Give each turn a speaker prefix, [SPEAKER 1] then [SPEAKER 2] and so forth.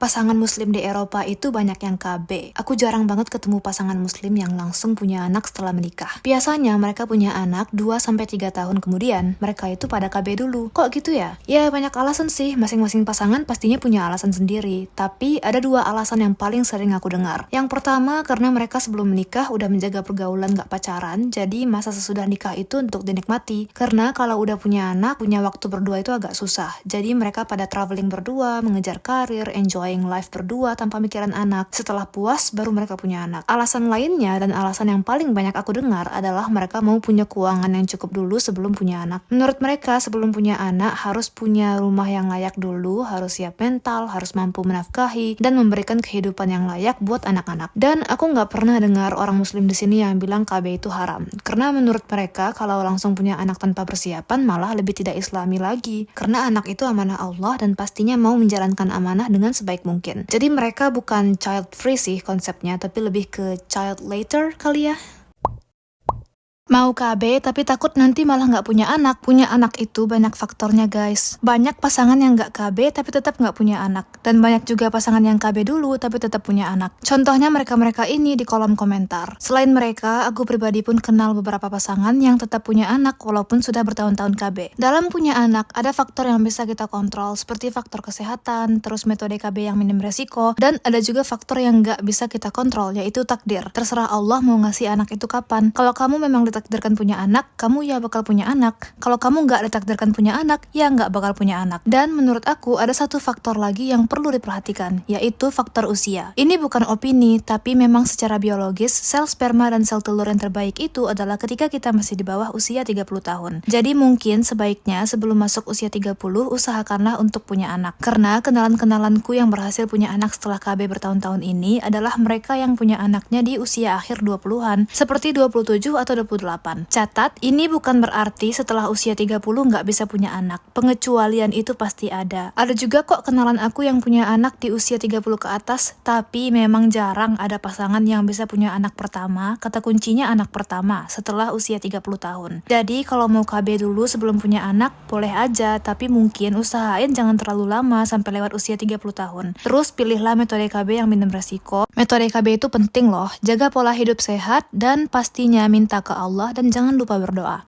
[SPEAKER 1] Pasangan muslim di Eropa itu banyak yang KB. Aku jarang banget ketemu pasangan muslim yang langsung punya anak setelah menikah. Biasanya mereka punya anak 2-3 tahun kemudian, mereka itu pada KB dulu. Kok gitu ya? Ya banyak alasan sih, masing-masing pasangan pastinya punya alasan sendiri. Tapi ada 2 alasan yang paling sering aku dengar. Yang pertama karena mereka sebelum menikah udah menjaga pergaulan gak pacaran, jadi masa sesudah nikah itu untuk dinikmati. Karena kalau udah punya anak, punya waktu berdua itu agak susah. Jadi mereka pada traveling berdua, mengejar karir, enjoying life berdua tanpa mikiran anak. Setelah puas, baru mereka punya anak. Alasan lainnya dan alasan yang paling banyak aku dengar adalah mereka mau punya keuangan yang cukup dulu sebelum punya anak. Menurut mereka, sebelum punya anak harus punya rumah yang layak dulu, harus siap mental, harus mampu menafkahi, dan memberikan kehidupan yang layak buat anak-anak. Dan aku nggak pernah dengar orang muslim di sini yang bilang KB itu haram. Karena menurut mereka, kalau langsung punya anak tanpa persiapan malah lebih tidak islami lagi. Karena anak itu amanah Allah dan pastinya mau menjalankan amanah dengan sebaik mungkin. Jadi mereka bukan child free sih konsepnya, tapi lebih ke child later kali ya. Mau KB tapi takut nanti malah nggak punya anak. Punya anak itu banyak faktornya guys. Banyak pasangan yang nggak KB tapi tetap nggak punya anak. Dan banyak juga pasangan yang KB dulu tapi tetap punya anak. Contohnya mereka-mereka ini di kolom komentar. Selain mereka, aku pribadi pun kenal beberapa pasangan yang tetap punya anak walaupun sudah bertahun-tahun KB. Dalam punya anak, ada faktor yang bisa kita kontrol seperti faktor kesehatan, terus metode KB yang minim resiko, dan ada juga faktor yang nggak bisa kita kontrol yaitu takdir. Terserah Allah mau ngasih anak itu kapan. Kalau kamu memang ditakdirkan punya anak, kamu ya bakal punya anak. Kalau kamu nggak ditakdirkan punya anak, ya nggak bakal punya anak. Dan menurut aku ada satu faktor lagi yang perlu diperhatikan, yaitu faktor usia. Ini bukan opini, tapi memang secara biologis, sel sperma dan sel telur yang terbaik itu adalah ketika kita masih di bawah usia 30 tahun. Jadi mungkin sebaiknya sebelum masuk usia 30, usahakanlah untuk punya anak. Karena kenalan-kenalanku yang berhasil punya anak setelah KB bertahun-tahun ini adalah mereka yang punya anaknya di usia akhir 20-an, seperti 27 atau 28. Catat, ini bukan berarti setelah usia 30 nggak bisa punya anak. Pengecualian itu pasti ada. Ada juga kok kenalan aku yang punya anak di usia 30 ke atas, tapi memang jarang ada pasangan yang bisa punya anak pertama. Kata kuncinya anak pertama setelah usia 30 tahun. Jadi kalau mau KB dulu sebelum punya anak, boleh aja, tapi mungkin usahain jangan terlalu lama sampai lewat usia 30 tahun. Terus pilihlah metode KB yang minim resiko. Metode KB itu penting loh. Jaga pola hidup sehat dan pastinya minta ke Allah dan jangan lupa berdoa.